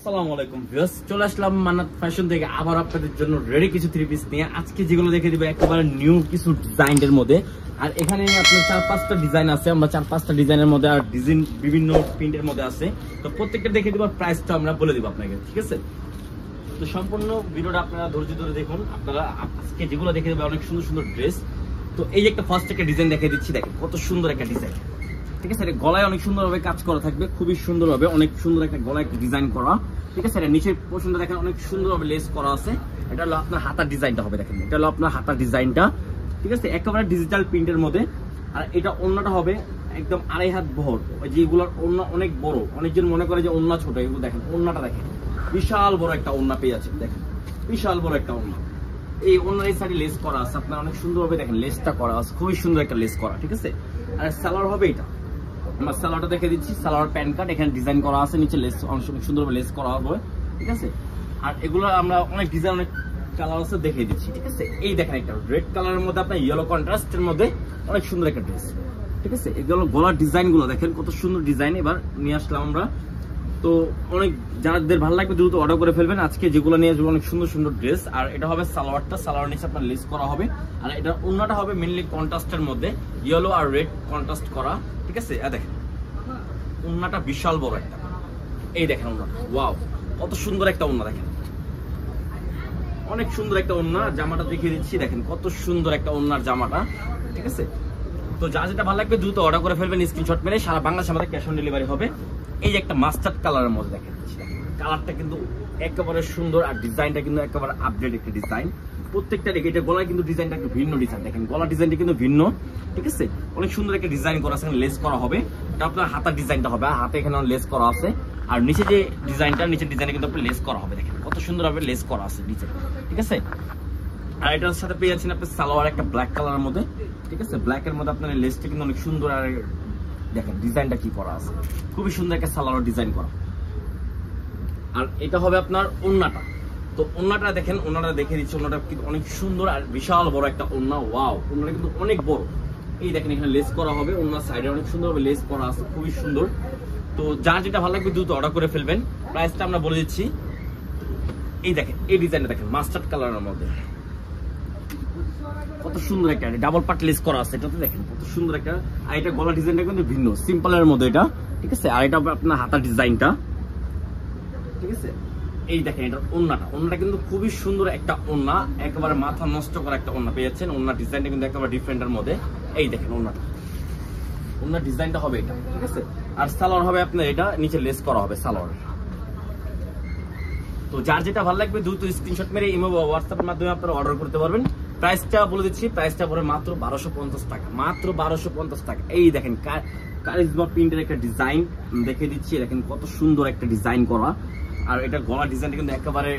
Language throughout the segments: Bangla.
আসসালামু আলাইকুম ভিউয়ার্স, চলে আসলাম মান্নাত ফ্যাশন থেকে আবার আপনাদের জন্য রেডি কিছু থ্রি পিস নিয়ে। আজকে যেগুলো দেখে দিব একেবারে নিউ কিছু ডিজাইনের মধ্যে। আর এখানে আপনার 4-5টা ডিজাইন আছে, আমরা 4-5টা ডিজাইনের মধ্যে আর ডিজাইন বিভিন্ন প্রিন্টের মধ্যে আছে। তো প্রত্যেকটা দেখে দিব, প্রাইসটা আমরা বলে দিব আপনাকে, ঠিক আছে? তো সম্পূর্ণ ভিডিওটা আপনারা ধৈর্য ধরে দেখুন। আপনারা আজকে যেগুলো দেখে দেবে অনেক সুন্দর সুন্দর ড্রেস। তো এই যে একটা ফার্স্ট একটা ডিজাইন দেখে দিচ্ছি, দেখেন কত সুন্দর একটা ডিজাইন, ঠিক আছে? এটা গলায় অনেক সুন্দরভাবে কাজ করা থাকবে, খুবই সুন্দরভাবে, অনেক সুন্দর একটা গলায় ডিজাইন করা, ঠিক আছে? এটা নিচের পোর্শনটা দেখেন অনেক সুন্দরভাবে লেস করা আছে। এটা হলো আপনার হাতার ডিজাইনটা হবে, দেখেন এটা হলো আপনার হাতার ডিজাইনটা, ঠিক আছে? একেবারে ডিজিটাল প্রিন্টের মধ্যে। আর এটা ওড়নাটা হবে একদম 2.5 হাত বহর, যেগুলোর ওড়না অনেক বড়। অনেকজন মনে করে যে ওড়না ছোট, এগুলো দেখেন ওড়নাটা দেখেন বিশাল বড় একটা ওড়না পেয়ে যাচ্ছেন, দেখেন বিশাল বড় একটা ওড়না। এই ওড়নার এই সাইডে লেস করা আছে আপনার অনেক সুন্দরভাবে, দেখেন লেসটা করা আছে, খুবই সুন্দর একটা লেস করা, ঠিক আছে? আর সালোয়ার হবে এটা, আমরা সালোয়ারটা দেখে দিচ্ছি। সালোয়ার প্যান্ট কাট এখানে ডিজাইন করা আছে, নিচে লেস অনেক সুন্দরভাবে লেস করা হবে, ঠিক আছে? আর এগুলো আমরা অনেক ডিজাইন, অনেক কালার আছে দেখে দিচ্ছি, ঠিক আছে? এই দেখেন একটা রেড কালারের মধ্যে আপনার ইয়েলো কন্ট্রাস্টের মধ্যে অনেক সুন্দর একটা ড্রেস, ঠিক আছে? এগুলো গলার ডিজাইন গুলো দেখেন কত সুন্দর ডিজাইন এবার নিয়ে আসলাম আমরা। তো অনেক যাদের ভালো লাগবে দ্রুত অর্ডার করে ফেলবেন। আজকে যেগুলো নিয়ে আসবো অনেক সুন্দর সুন্দর ড্রেস। আর এটা হবে সালোয়ারটা, সালোয়ার নিচে আপনার লেস করা হবে। আর এটা ওড়নাটা হবে মেনলি কন্ট্রাস্টের মধ্যে, ইয়েলো আর রেড কন্ট্রাস্ট করা, ঠিক আছে? দেখেন ওড়নাটা বিশাল বড় একটা, এই দেখেন ওড়নাটা, ওয়াও কত সুন্দর একটা ওড়না, দেখেন অনেক সুন্দর একটা ওড়না। জামাটা দেখিয়ে দিচ্ছি, দেখেন কত সুন্দর একটা ওড়নার জামাটা, ঠিক আছে? তো যা যেটা ভালো লাগবে দ্রুত অর্ডার করে ফেলবেন, স্ক্রিনশট মেরে। সারা বাংলাদেশে আমাদের ক্যাশ অন ডেলিভারি হবে। এই যে একটা মাস্টার্ড কালারের মধ্যে দেখেন, কালারটা কিন্তু একেবারে সুন্দর, আর ডিজাইনটা কিন্তু একেবারে আপডেট একটা ডিজাইন। প্রত্যেকটা দেখে এটা গলায় কিন্তু ডিজাইনটা একটু ভিন্ন ডিজাইন, দেখেন গলা ডিজাইনটা কিন্তু ভিন্ন, ঠিক আছে? অনেক সুন্দর একটা ডিজাইন করা আছে, লেস করা হবে। এটা আপনার হাতার ডিজাইনটা হবে, হাতে এখানে লেস করা আছে। আর নিচে যে ডিজাইনটা, নিচের ডিজাইনে কিন্তু আপনার লেস করা হবে, দেখেন কত সুন্দরভাবে লেস করা আছে নিচে, ঠিক আছে? আর এটার সাথে পেয়ে যাচ্ছেন আপনি সালোয়ার একটা ব্ল্যাক কালারের মধ্যে, ঠিক আছে? ব্ল্যাকের মধ্যে আপনার লেসটা কিন্তু অনেক সুন্দর। আর দেখেন ডিজাইনটা কি করা আছে, খুবই সুন্দর একটা সালোয়ার ডিজাইন করা। আর এটা হবে আপনার ওড়নাটা। তো ওড়নাটা দেখেন, ওড়নাটা দেখে দিচ্ছি, ওড়নাটা কিন্তু অনেক সুন্দর আর বিশাল বড় একটা ওড়না, ওয়াও ওড়নাটা কিন্তু অনেক বড়। এই দেখেন এখানে লেস করা হবে, ওড়নার সাইডে অনেক সুন্দরভাবে লেস করা আছে, খুবই সুন্দর। তো যার যেটা ভালো লাগবে দ্রুত অর্ডার করে ফেলবেন। প্রাইসটা আমরা বলে দিচ্ছি। এই দেখেন এই ডিজাইনটা দেখেন মাস্টার্ড কালারের মধ্যে কত সুন্দর একটা ডাবল পার্ট লেস করা আছে, এটাতে দেখেন কত সুন্দর একটা। আর এটা গলা ডিজাইনটা কিন্তু ভিন্ন, সিম্পলের মধ্যে এটা, ঠিক আছে? আর এটা আপনার হাতার ডিজাইনটা, ঠিক আছে? এই দেখেন এটা ওড়নাটা, ওড়নাটা কিন্তু খুবই সুন্দর একটা ওড়না, একেবারে মাথা নষ্ট করা একটা ওড়না পেয়ে যাচ্ছেন। ওড়নার ডিজাইনটা কিন্তু একেবারে ডিফারেন্টের মধ্যে। এই দেখেন ওড়নাটা, ওড়নার ডিজাইনটা হবে এটা, ঠিক আছে? আর সালোয়ার হবে আপনার এটা, নিচে লেস করা হবে সালোয়ার। তো যার যেটা ভালো লাগবে দ্রুত স্ক্রিনশট মেরে ইমো বা হোয়াটসঅ্যাপের মাধ্যমে আপনারা অর্ডার করতে পারবেন। প্রাইসটা বলে দিচ্ছি, প্রাইসটা পড়ে মাত্র 1250 টাকা, মাত্র 1250 টাকা। এই দেখেন কারিজমা প্রিন্টের একটা ডিজাইন দেখে দিচ্ছি, দেখেন কত সুন্দর একটা ডিজাইন করা। আর এটা গলা ডিজাইনটা কিন্তু একেবারে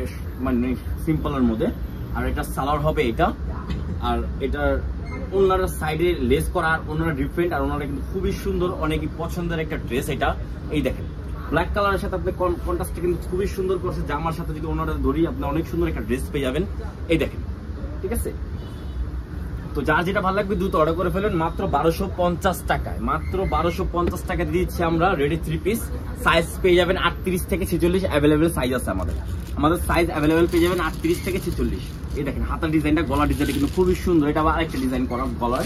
মানে সিম্পলের মধ্যে। আর এটা সালোয়ার হবে এটা, আর এটার ওনার সাইডে লেস করা, আর ওনারা ডিফারেন্ট, আর ওনারা কিন্তু খুবই সুন্দর, অনেকই পছন্দের একটা ড্রেস এটা। এই দেখেন ব্ল্যাক কালারের সাথে আপনি কন্ট্রাস্টটা কিন্তু খুবই সুন্দর করছে। জামার সাথে যদি ওনারা ধরি আপনি অনেক সুন্দর একটা ড্রেস পেয়ে যাবেন, এই দেখেন, ঠিক আছে? তো যার যেটা ভালো লাগবে দ্রুত অর্ডার করে ফেলেন মাত্র 1250 টাকায়, মাত্র 1250 টাকা দিচ্ছি আমরা রেডি থ্রি পিস। সাইজ পেয়ে যাবেন 38 থেকে 46, অ্যাভেলেবেল সাইজ আছে আমাদের সাইজ অ্যাভেলেবেল পেয়ে যাবেন 38 থেকে 46। এই দেখেন হাতার ডিজাইনটা, গলা ডিজাইনটা কিন্তু খুবই সুন্দর, এটা আবার আরেকটা ডিজাইন করা গলার।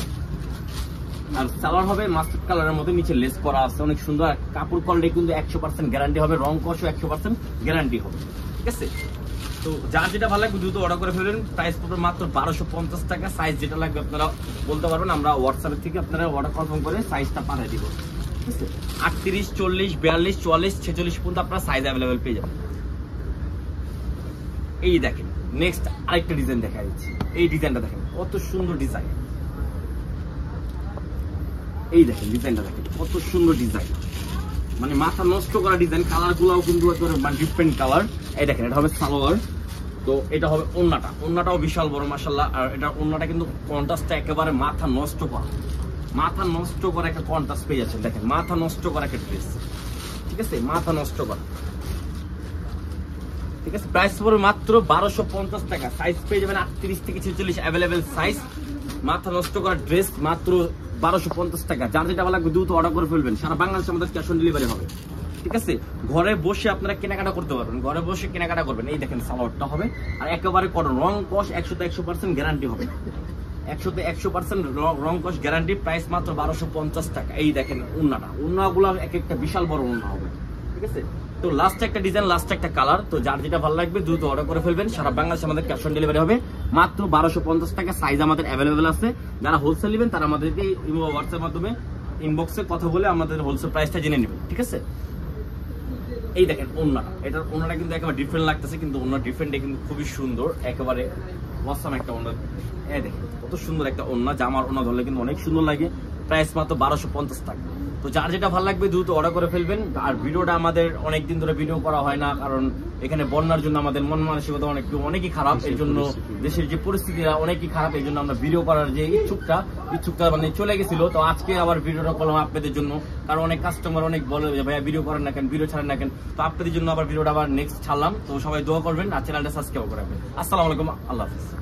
আর সালোয়ার হবে মাস্টার্ড কালারের মধ্যে, নিচে লেস করা আছে, অনেক সুন্দর। আর কাপড় কোয়ালিটি কিন্তু 100% গ্যারান্টি হবে, রং কষও 100% গ্যারান্টি হবে, ঠিক আছে? তো যার যেটা ভালো লাগবে দ্রুত অর্ডার করে ফেলবেন। প্রাইস পড়বে মাত্র 1250 টাকা। সাইজ যেটা লাগবে আপনারা বলতে পারবেন, আমরা হোয়াটসঅ্যাপ থেকে আপনারা অর্ডার কনফার্ম করে সাইজটা পাঠিয়ে দিব, ঠিক আছে? 38, 40, 42, 44, 46 পর্যন্ত আপনারা সাইজ অ্যাভেলেবেল পেয়ে যাবেন। এই দেখেন নেক্সট আরেকটা ডিজাইন দেখা যাচ্ছে, এই ডিজাইনটা দেখেন কত সুন্দর ডিজাইন। এই দেখেন ডিজাইনটা দেখেন কত সুন্দর ডিজাইন, মানে মাথা নষ্ট করা ডিজাইন। কালার গুলাও কিন্তু মানে ডিফারেন্ট কালার। এই দেখেন এটা হবে সালোয়ার। তো এটা হবে ওড়নাটা, ওড়নাটাও বিশাল বড় মাশাআল্লাহ। আর এটা ওড়নাটা কিন্তু কন্ট্রাস্টটা একেবারে মাথা নষ্ট করা একটা কন্ট্রাস্ট পেয়ে যাচ্ছে, দেখেন মাথা নষ্ট করা একটা ড্রেস, ঠিক আছে? মাথা নষ্ট করা, ঠিক আছে? প্রাইস পড়বে মাত্র 1250 টাকা। সাইজ পেয়ে যাবেন 38 থেকে 46, অ্যাভেলেবেল সাইজ। মাথা নষ্ট করা ড্রেস মাত্র 1250 টাকা। যার যেটা ভালো লাগবে দ্রুত অর্ডার করে ফেলবেন। সারা বাংলাদেশে আমাদের ক্যাশ অন ডেলিভারি হবে। ঠিক আছে, ঘরে বসে আপনারা কেনাকাটা করতে পারবেন, ঘরে বসে কেনাকাটা করবেন। এই দেখেন সালোয়ারটা হবে আর একেবারে কটন, রং কস 100% গ্যারান্টি হবে, 100% রং কস গ্যারান্টি। প্রাইস মাত্র 1250 টাকা। এই দেখেন ওন্নাগুলো এক একটা বিশাল বড় ওন্না হবে, ঠিক আছে। তো লাস্ট একটা ডিজাইন, লাস্ট একটা কালার, তো যার যেটা ভালো লাগবে দ্রুত অর্ডার করে ফেলবেন। সারা বাংলাদেশে আমাদের ক্যাশ অন ডেলিভারি হবে, মাত্র 1250 টাকা। সাইজ আমাদের অ্যাভেলেবেল আছে, যারা হোলসেল নেবেন তারা আমাদেরকে হোয়াটসঅ্যাপ মাধ্যমে ইনবক্সে কথা বলে আমাদের হোলসেল প্রাইসটা জেনে নেবেন, ঠিক আছে। এই দেখেন ওন্নাটা, এটার ওন্নাটা কিন্তু একেবারে ডিফারেন্ট লাগতেছে, কিন্তু ওন্নার ডিফারেন্ট কিন্তু খুবই সুন্দর, একেবারে অসাম একটা ওন্না। এই দেখেন কত সুন্দর একটা ওন্না, জামার ওন্না ধরলে কিন্তু অনেক সুন্দর লাগে। প্রাইস মাত্র 1250 টাকা। তো যার যেটা ভালো লাগবে দ্রুত অর্ডার করে ফেলবেন। আর ভিডিওটা আমাদের অনেকদিন ধরে ভিডিও করা হয় না, কারণ এখানে বন্যার জন্য আমাদের মন মানসিকতা অনেকই খারাপ, এই জন্য দেশের যে পরিস্থিতি অনেকই খারাপ, এই জন্য আমরা ভিডিও করার যে ইচ্ছুকটা মানে চলে গেছিল। তো আজকে আবার ভিডিওটা করলাম আপনাদের জন্য, কারণ অনেক কাস্টমার অনেক বলে যে ভাইয়া ভিডিও করেন না কেন, ভিডিও ছাড়েন না কেন। তো আপনাদের জন্য আবার ভিডিওটা আবার নেক্সট ছাড়লাম। তো সবাই দোয়া করবেন আর চ্যানেলটা সাবস্ক্রাইব করে রাখবেন। আসসালামু আলাইকুম, আল্লাহ হাফেজ।